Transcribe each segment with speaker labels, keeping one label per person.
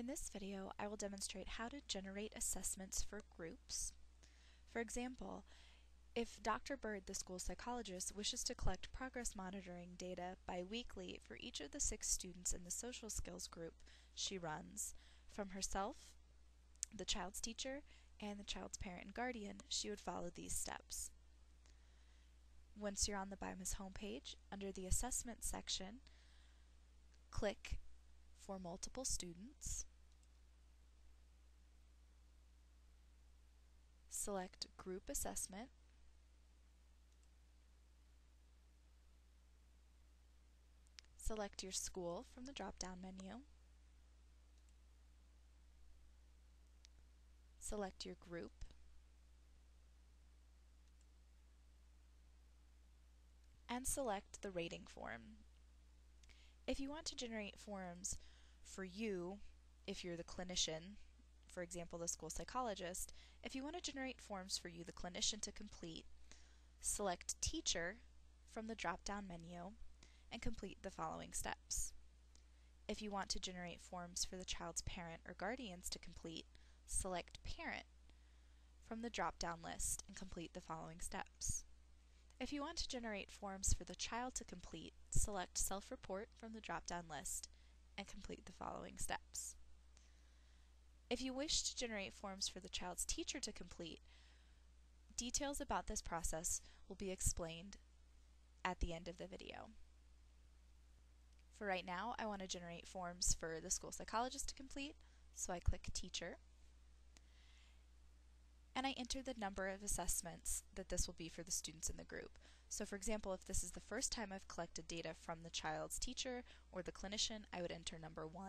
Speaker 1: In this video, I will demonstrate how to generate assessments for groups. For example, if Dr. Bird, the school psychologist, wishes to collect progress monitoring data bi-weekly for each of the 6 students in the social skills group she runs, from herself, the child's teacher, and the child's parent and guardian, she would follow these steps. Once you're on the BIMAS homepage, under the Assessment section, click for multiple students. Select Group Assessment. Select your school from the drop-down menu. Select your group. And select the rating form. If you want to generate forms for you, if you're the clinician, for example, the school psychologist, if you want to generate forms for you, the clinician, to complete, select Teacher from the drop-down menu and complete the following steps. If you want to generate forms for the child's parent or guardians to complete, select Parent from the drop-down list and complete the following steps. If you want to generate forms for the child to complete, select Self-Report from the drop-down list and complete the following steps. If you wish to generate forms for the child's teacher to complete, details about this process will be explained at the end of the video. For right now, I want to generate forms for the school psychologist to complete, so I click Teacher, and I enter the number of assessments that this will be for the students in the group. So for example, if this is the first time I've collected data from the child's teacher or the clinician, I would enter number 1.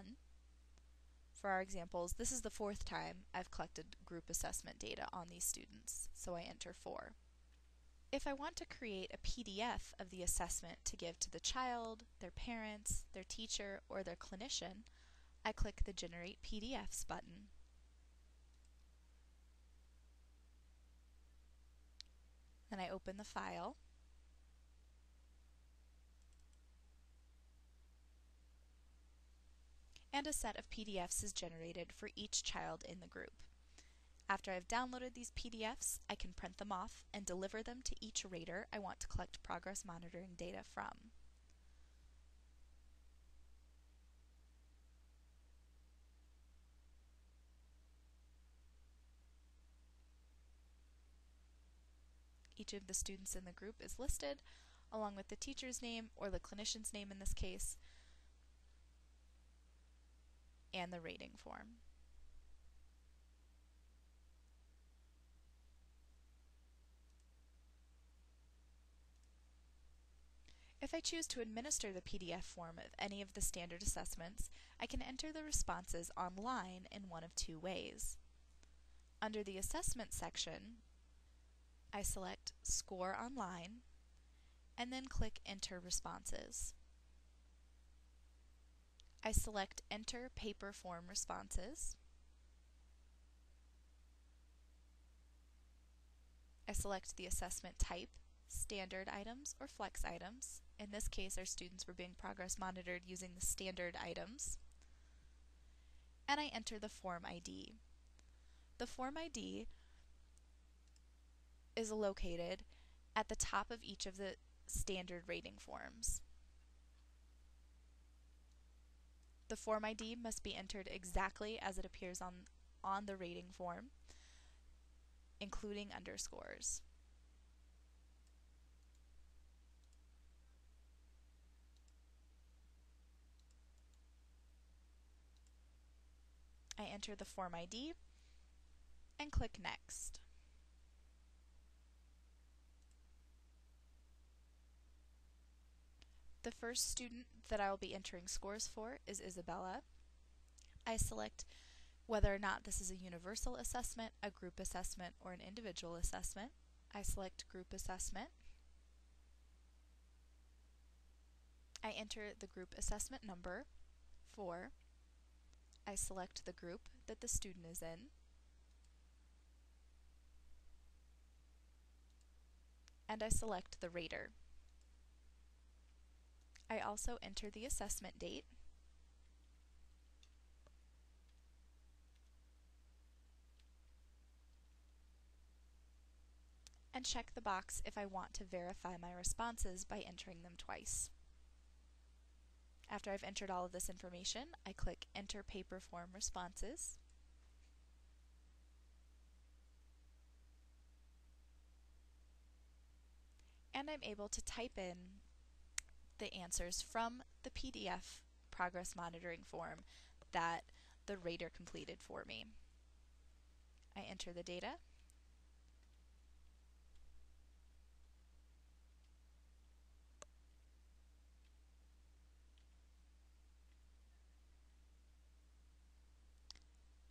Speaker 1: For our examples, this is the 4th time I've collected group assessment data on these students, so I enter 4. If I want to create a PDF of the assessment to give to the child, their parents, their teacher, or their clinician, I click the Generate PDFs button. Then I open the file. And a set of PDFs is generated for each child in the group. After I've downloaded these PDFs, I can print them off and deliver them to each rater I want to collect progress monitoring data from. Each of the students in the group is listed, along with the teacher's name, or the clinician's name in this case, and the rating form. If I choose to administer the PDF form of any of the standard assessments, I can enter the responses online in one of 2 ways. Under the Assessment section, I select Score Online, and then click Enter Responses. I select Enter Paper Form Responses. I select the assessment type, standard items or flex items. In this case, our students were being progress monitored using the standard items. And I enter the form ID. The form ID is located at the top of each of the standard rating forms. The form ID must be entered exactly as it appears on the rating form, including underscores. I enter the form ID and click Next. The first student that I will be entering scores for is Isabella. I select whether or not this is a universal assessment, a group assessment, or an individual assessment. I select Group Assessment. I enter the group assessment number, 4. I select the group that the student is in. And I select the rater. I also enter the assessment date and check the box if I want to verify my responses by entering them twice. After I've entered all of this information, I click Enter Paper Form Responses. And I'm able to type in the answers from the PDF progress monitoring form that the rater completed for me. I enter the data.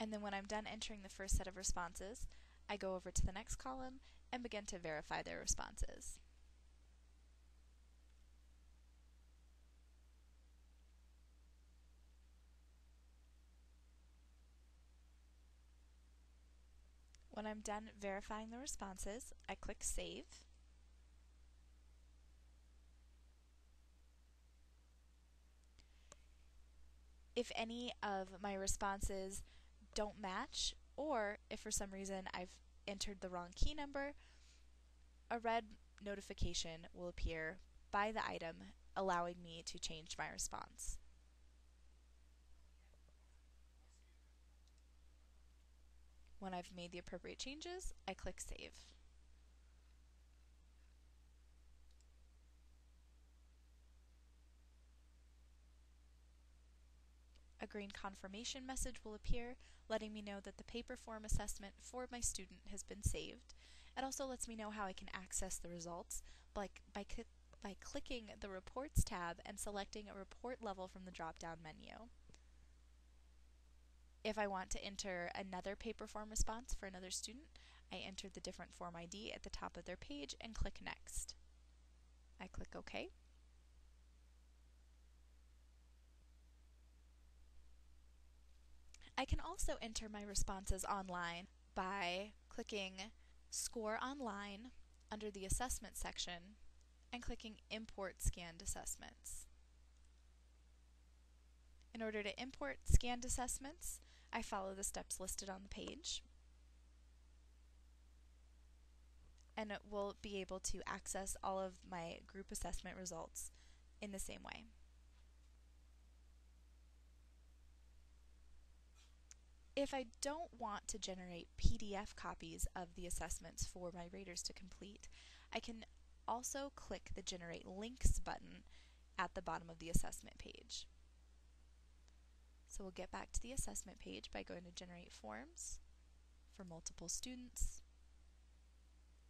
Speaker 1: And then when I'm done entering the first set of responses, I go over to the next column and begin to verify their responses. When I'm done verifying the responses, I click Save. If any of my responses don't match, or if for some reason I've entered the wrong key number, a red notification will appear by the item allowing me to change my response. When I've made the appropriate changes, I click Save. A green confirmation message will appear, letting me know that the paper form assessment for my student has been saved. It also lets me know how I can access the results by clicking the Reports tab and selecting a report level from the drop-down menu. If I want to enter another paper form response for another student, I enter the different form ID at the top of their page and click Next. I click OK. I can also enter my responses online by clicking Score Online under the Assessment section and clicking Import Scanned Assessments. In order to import scanned assessments, I follow the steps listed on the page, and it will be able to access all of my group assessment results in the same way. If I don't want to generate PDF copies of the assessments for my raters to complete, I can also click the Generate Links button at the bottom of the assessment page. So we'll get back to the assessment page by going to Generate Forms for multiple students,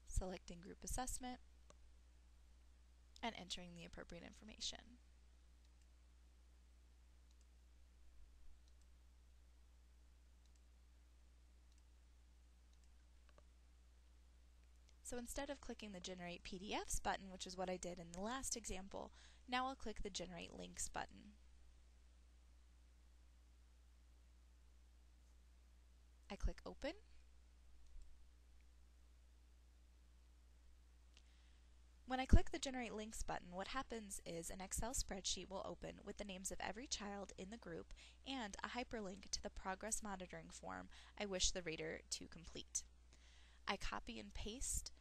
Speaker 1: selecting Group Assessment, and entering the appropriate information. So instead of clicking the Generate PDFs button, which is what I did in the last example, now I'll click the Generate Links button. I click Open. When I click the Generate Links button, what happens is an Excel spreadsheet will open with the names of every child in the group and a hyperlink to the progress monitoring form I wish the rater to complete. I copy and paste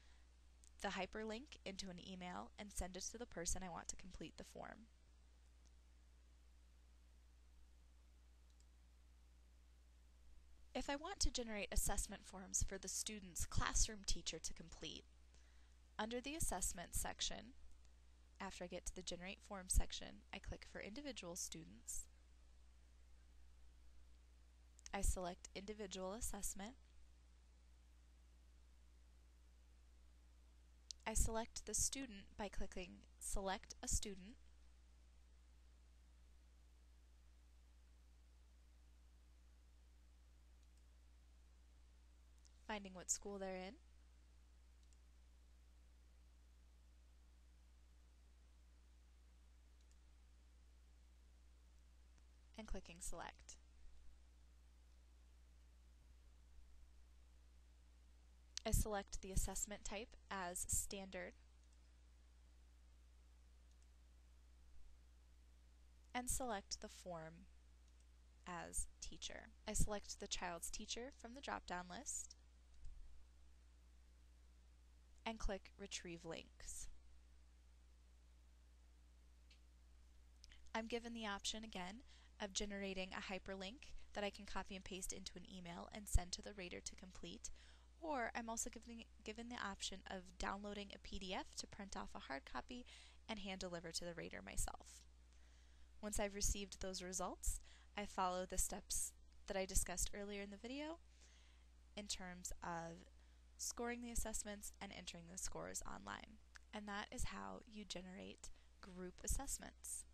Speaker 1: the hyperlink into an email and send it to the person I want to complete the form. If I want to generate assessment forms for the student's classroom teacher to complete, under the Assessment section, after I get to the Generate Form section, I click for individual students. I select Individual Assessment. I select the student by clicking Select a Student. Finding what school they're in. And clicking Select. I select the assessment type as Standard and select the form as Teacher. I select the child's teacher from the drop-down list and click Retrieve Links. I'm given the option again of generating a hyperlink that I can copy and paste into an email and send to the rater to complete, or I'm also given the option of downloading a PDF to print off a hard copy and hand deliver to the rater myself. Once I've received those results, I follow the steps that I discussed earlier in the video in terms of scoring the assessments and entering the scores online. And that is how you generate group assessments.